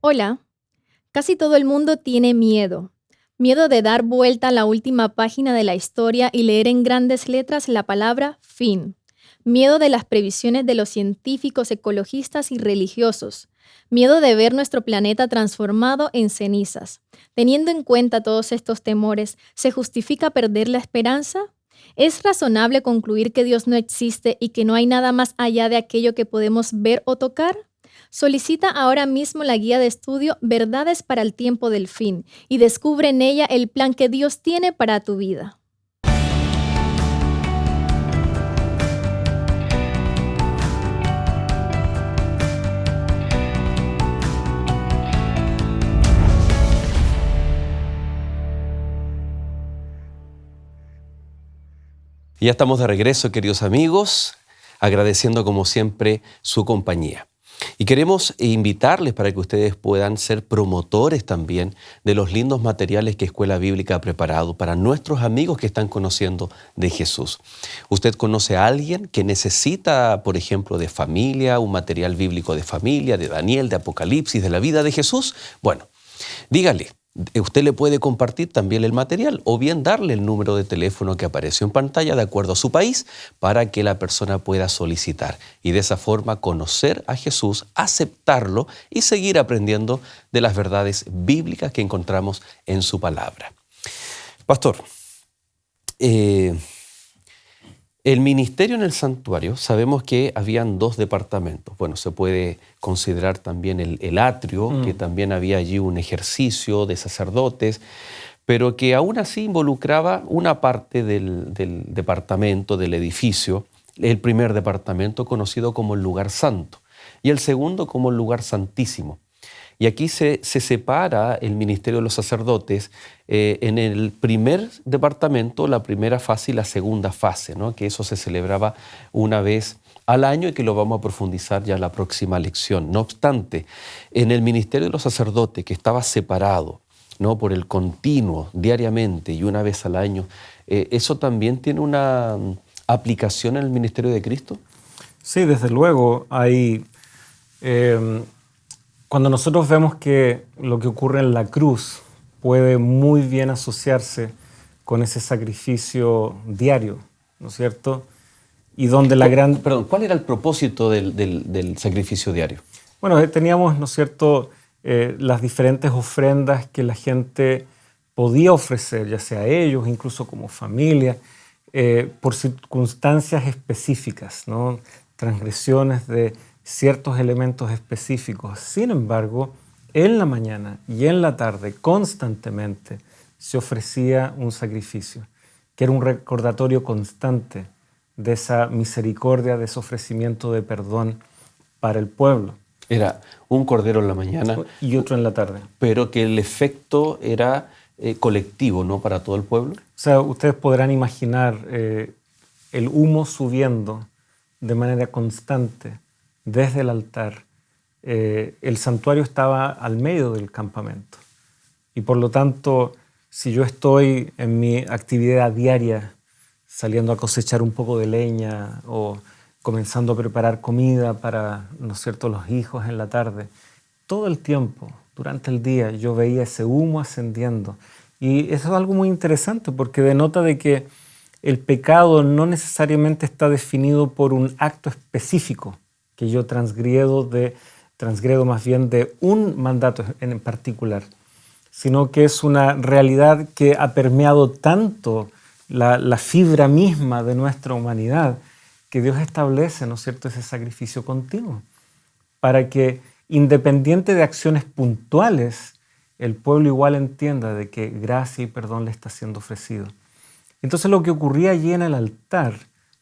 Hola, casi todo el mundo tiene miedo. Miedo de dar vuelta a la última página de la historia y leer en grandes letras la palabra fin. Miedo de las previsiones de los científicos, ecologistas y religiosos. Miedo de ver nuestro planeta transformado en cenizas. Teniendo en cuenta todos estos temores, ¿se justifica perder la esperanza? ¿Es razonable concluir que Dios no existe y que no hay nada más allá de aquello que podemos ver o tocar? Solicita ahora mismo la guía de estudio Verdades para el tiempo del fin y descubre en ella el plan que Dios tiene para tu vida. Y ya estamos de regreso, queridos amigos, agradeciendo como siempre su compañía. Y queremos invitarles para que ustedes puedan ser promotores también de los lindos materiales que Escuela Bíblica ha preparado para nuestros amigos que están conociendo de Jesús. ¿Usted conoce a alguien que necesita, por ejemplo, de familia, un material bíblico de familia, de Daniel, de Apocalipsis, de la vida de Jesús? Bueno, dígale. Usted le puede compartir también el material o bien darle el número de teléfono que apareció en pantalla de acuerdo a su país para que la persona pueda solicitar y de esa forma conocer a Jesús, aceptarlo y seguir aprendiendo de las verdades bíblicas que encontramos en su palabra. Pastor, el ministerio en el santuario, sabemos que habían 2 departamentos. Bueno, se puede considerar también el atrio, que también había allí un ejercicio de sacerdotes, pero que aún así involucraba una parte del departamento, del edificio, el primer departamento conocido como el lugar santo y el segundo como el lugar santísimo. Y aquí se separa el ministerio de los sacerdotes en el primer departamento, la primera fase y la segunda fase, ¿no? Que eso se celebraba una vez al año y que lo vamos a profundizar ya en la próxima lección. No obstante, en el ministerio de los sacerdotes, que estaba separado, ¿no? Por el continuo, diariamente y una vez al año, ¿eso también tiene una aplicación en el ministerio de Cristo? Sí, desde luego. Hay... Cuando nosotros vemos que lo que ocurre en la cruz puede muy bien asociarse con ese sacrificio diario, ¿no es cierto? Y donde la gran... Perdón, ¿cuál era el propósito del sacrificio diario? Bueno, teníamos, ¿no es cierto?, las diferentes ofrendas que la gente podía ofrecer, ya sea ellos, incluso como familia, por circunstancias específicas, ¿no? Transgresiones de ciertos elementos específicos. Sin embargo, en la mañana y en la tarde, constantemente, se ofrecía un sacrificio, que era un recordatorio constante de esa misericordia, de ese ofrecimiento de perdón para el pueblo. Era un cordero en la mañana y otro en la tarde. Pero que el efecto era colectivo, ¿no? Para todo el pueblo. O sea, ustedes podrán imaginar el humo subiendo de manera constante desde el altar. El santuario estaba al medio del campamento y por lo tanto, si yo estoy en mi actividad diaria saliendo a cosechar un poco de leña o comenzando a preparar comida para, ¿no es cierto?, los hijos en la tarde, todo el tiempo, durante el día, yo veía ese humo ascendiendo. Y eso es algo muy interesante porque denota de que el pecado no necesariamente está definido por un acto específico, que yo transgredo más bien de un mandato en particular, sino que es una realidad que ha permeado tanto la fibra misma de nuestra humanidad que Dios establece, ¿no es cierto?, ese sacrificio continuo para que, independiente de acciones puntuales, el pueblo igual entienda de que gracia y perdón le está siendo ofrecido. Entonces lo que ocurría allí en el altar,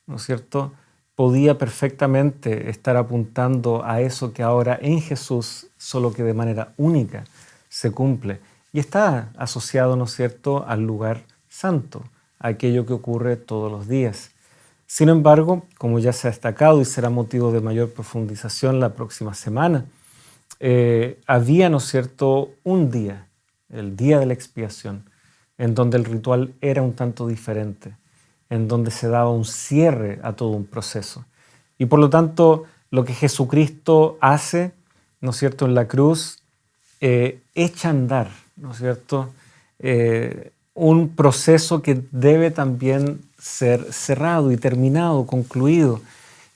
¿no es cierto?, podía perfectamente estar apuntando a eso que ahora en Jesús, solo que de manera única, se cumple. Y está asociado, ¿no es cierto?, al lugar santo, a aquello que ocurre todos los días. Sin embargo, como ya se ha destacado y será motivo de mayor profundización la próxima semana, había, ¿no es cierto?, un día, el día de la expiación, en donde el ritual era un tanto diferente, en donde se daba un cierre a todo un proceso. Y por lo tanto, lo que Jesucristo hace, ¿no es cierto?, en la cruz, echa a andar, ¿no es cierto? Un proceso que debe también ser cerrado y terminado, concluido.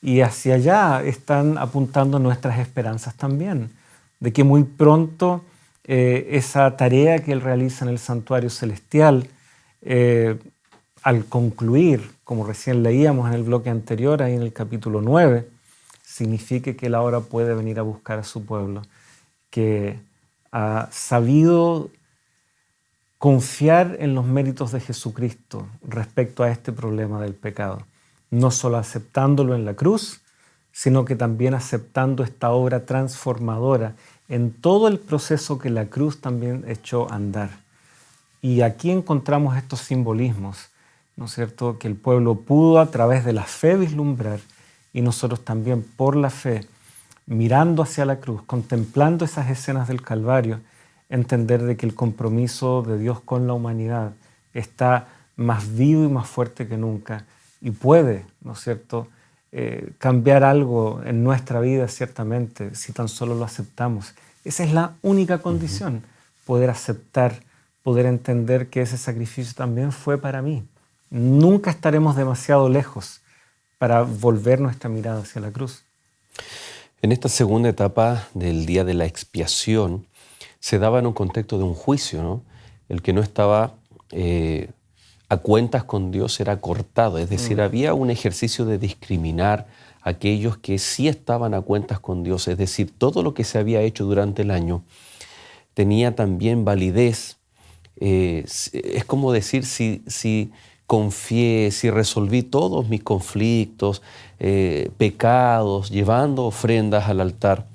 Y hacia allá están apuntando nuestras esperanzas también, de que muy pronto esa tarea que Él realiza en el santuario celestial, al concluir, como recién leíamos en el bloque anterior, ahí en el capítulo 9, signifique que Él ahora puede venir a buscar a su pueblo, que ha sabido confiar en los méritos de Jesucristo respecto a este problema del pecado. No solo aceptándolo en la cruz, sino que también aceptando esta obra transformadora en todo el proceso que la cruz también echó a andar. Y aquí encontramos estos simbolismos, ¿no es cierto?, que el pueblo pudo a través de la fe vislumbrar, y nosotros también por la fe, mirando hacia la cruz, contemplando esas escenas del Calvario, entender de que el compromiso de Dios con la humanidad está más vivo y más fuerte que nunca, y puede, ¿no es cierto?, cambiar algo en nuestra vida, ciertamente, si tan solo lo aceptamos. Esa es la única condición, poder aceptar, poder entender que ese sacrificio también fue para mí. Nunca estaremos demasiado lejos para volver nuestra mirada hacia la cruz. En esta segunda etapa del día de la expiación se daba en un contexto de un juicio, ¿no? El que no estaba a cuentas con Dios era cortado, es decir, había un ejercicio de discriminar a aquellos que sí estaban a cuentas con Dios, es decir, todo lo que se había hecho durante el año tenía también validez. Es como decir, si confié, si resolví todos mis conflictos, pecados, llevando ofrendas al altar,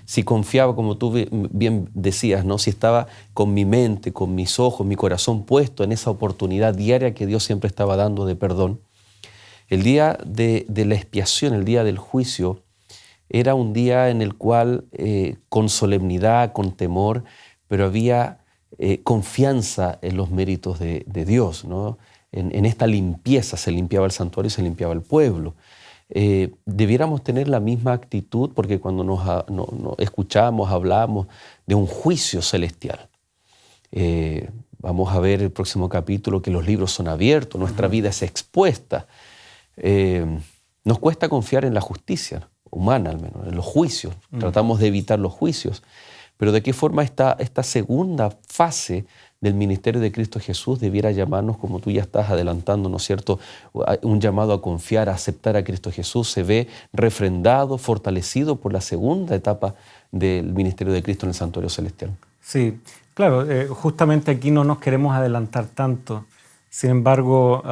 si confiaba, como tú bien decías, ¿no?, si estaba con mi mente, con mis ojos, mi corazón puesto en esa oportunidad diaria que Dios siempre estaba dando de perdón, el día de la expiación, el día del juicio, era un día en el cual con solemnidad, con temor, pero había confianza en los méritos de Dios, ¿no? En esta limpieza se limpiaba el santuario y se limpiaba el pueblo. Debiéramos tener la misma actitud, porque cuando nos escuchamos, hablamos de un juicio celestial. Vamos a ver el próximo capítulo que los libros son abiertos, nuestra vida es expuesta. Nos cuesta confiar en la justicia humana, al menos, en los juicios. Tratamos de evitar los juicios. Pero ¿de qué forma esta segunda fase del ministerio de Cristo Jesús debiera llamarnos, como tú ya estás adelantando, ¿no es cierto?, un llamado a confiar, a aceptar a Cristo Jesús, se ve refrendado, fortalecido por la segunda etapa del ministerio de Cristo en el santuario celestial? Sí, claro, justamente aquí no nos queremos adelantar tanto. Sin embargo,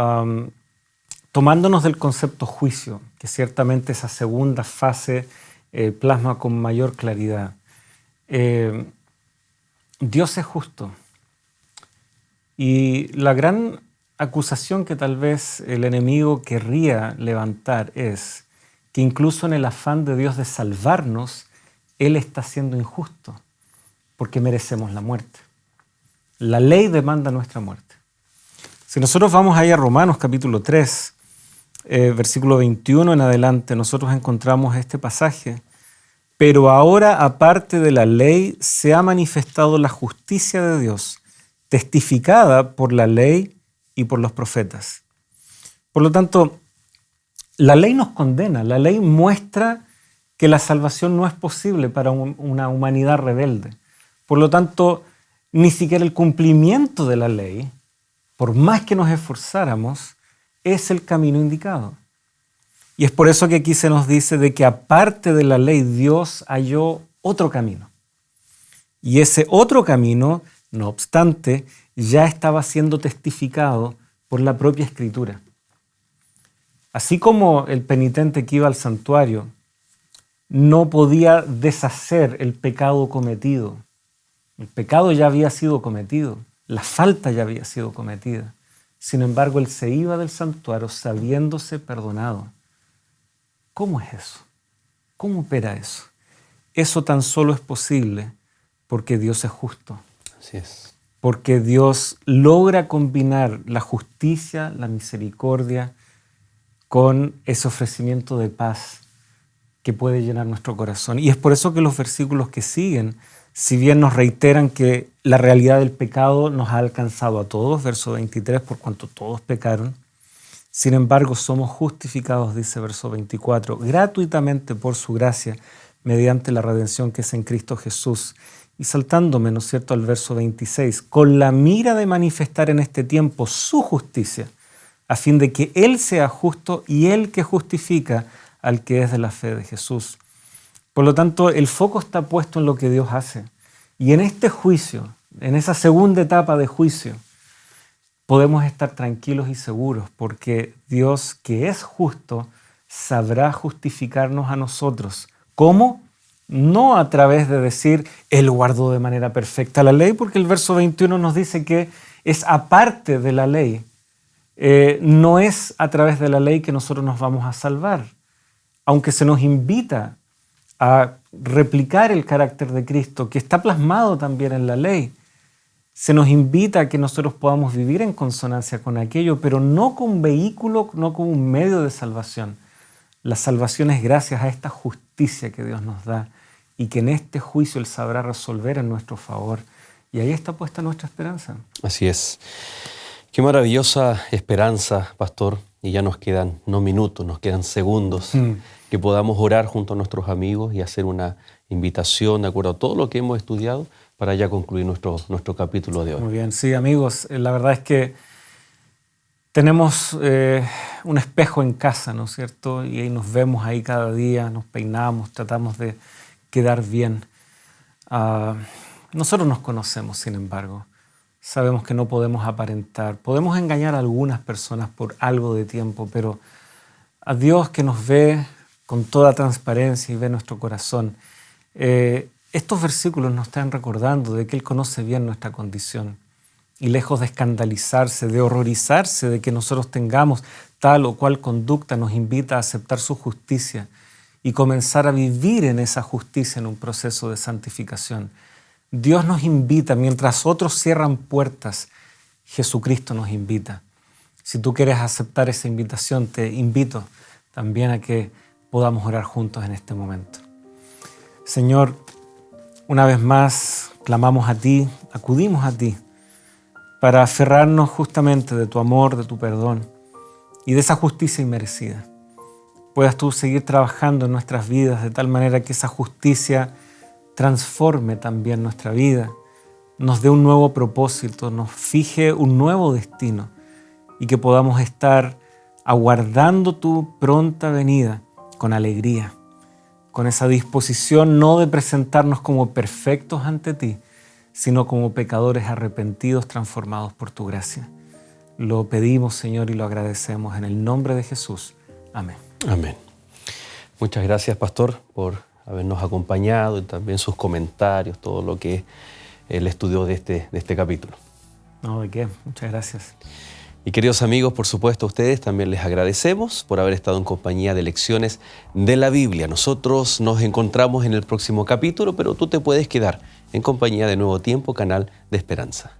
tomándonos del concepto juicio, que ciertamente esa segunda fase plasma con mayor claridad. Dios es justo. Y la gran acusación que tal vez el enemigo querría levantar es que incluso en el afán de Dios de salvarnos, Él está siendo injusto, porque merecemos la muerte. La ley demanda nuestra muerte. Si nosotros vamos ahí a Romanos capítulo 3, versículo 21 en adelante, nosotros encontramos este pasaje. Pero ahora, aparte de la ley, se ha manifestado la justicia de Dios, testificada por la ley y por los profetas. Por lo tanto, la ley nos condena, la ley muestra que la salvación no es posible para una humanidad rebelde. Por lo tanto, ni siquiera el cumplimiento de la ley, por más que nos esforzáramos, es el camino indicado. Y es por eso que aquí se nos dice de que aparte de la ley, Dios halló otro camino. Y ese otro camino, no obstante, ya estaba siendo testificado por la propia Escritura. Así como el penitente que iba al santuario no podía deshacer el pecado cometido. El pecado ya había sido cometido, la falta ya había sido cometida. Sin embargo, él se iba del santuario sabiéndose perdonado. ¿Cómo es eso? ¿Cómo opera eso? Eso tan solo es posible porque Dios es justo. Así es. Porque Dios logra combinar la justicia, la misericordia, con ese ofrecimiento de paz que puede llenar nuestro corazón. Y es por eso que los versículos que siguen si bien nos reiteran que la realidad del pecado nos ha alcanzado a todos, verso 23, por cuanto todos pecaron, sin embargo somos justificados, dice verso 24, gratuitamente por su gracia, mediante la redención que es en Cristo Jesús. Y saltándome, ¿no es cierto?, al verso 26, con la mira de manifestar en este tiempo su justicia, a fin de que Él sea justo y Él que justifica al que es de la fe de Jesús. Por lo tanto, el foco está puesto en lo que Dios hace. Y en este juicio, en esa segunda etapa de juicio, podemos estar tranquilos y seguros, porque Dios, que es justo, sabrá justificarnos a nosotros. ¿Cómo? No a través de decir, Él guardó de manera perfecta la ley, porque el verso 21 nos dice que es aparte de la ley. No es a través de la ley que nosotros nos vamos a salvar, aunque se nos invita a replicar el carácter de Cristo, que está plasmado también en la ley. Se nos invita a que nosotros podamos vivir en consonancia con aquello, pero no como un vehículo, no como un medio de salvación. La salvación es gracias a esta justicia que Dios nos da y que en este juicio Él sabrá resolver en nuestro favor. Y ahí está puesta nuestra esperanza. Así es. Qué maravillosa esperanza, pastor. Y ya nos quedan no minutos, nos quedan segundos. Que podamos orar junto a nuestros amigos y hacer una invitación de acuerdo a todo lo que hemos estudiado para ya concluir nuestro capítulo de hoy. Muy bien, sí, amigos. La verdad es que tenemos un espejo en casa, ¿no es cierto? Y ahí nos vemos ahí cada día, nos peinamos, tratamos de quedar bien. Nosotros nos conocemos, sin embargo. Sabemos que no podemos aparentar. Podemos engañar a algunas personas por algo de tiempo, pero a Dios que nos ve con toda transparencia y ve nuestro corazón, estos versículos nos están recordando de que Él conoce bien nuestra condición. Y lejos de escandalizarse, de horrorizarse de que nosotros tengamos tal o cual conducta, nos invita a aceptar su justicia y comenzar a vivir en esa justicia en un proceso de santificación. Dios nos invita, mientras otros cierran puertas, Jesucristo nos invita. Si tú quieres aceptar esa invitación, te invito también a que podamos orar juntos en este momento. Señor, una vez más clamamos a ti, acudimos a ti para aferrarnos justamente de tu amor, de tu perdón y de esa justicia inmerecida. Puedas tú seguir trabajando en nuestras vidas de tal manera que esa justicia transforme también nuestra vida, nos dé un nuevo propósito, nos fije un nuevo destino y que podamos estar aguardando tu pronta venida con alegría, con esa disposición no de presentarnos como perfectos ante ti, sino como pecadores arrepentidos, transformados por tu gracia. Lo pedimos, Señor, y lo agradecemos en el nombre de Jesús. Amén. Amén. Muchas gracias, pastor, por habernos acompañado y también sus comentarios, todo lo que es el estudio de este capítulo. No, ¿de qué? Muchas gracias. Y queridos amigos, por supuesto a ustedes también les agradecemos por haber estado en compañía de Lecciones de la Biblia. Nosotros nos encontramos en el próximo capítulo, pero tú te puedes quedar en compañía de Nuevo Tiempo, canal de esperanza.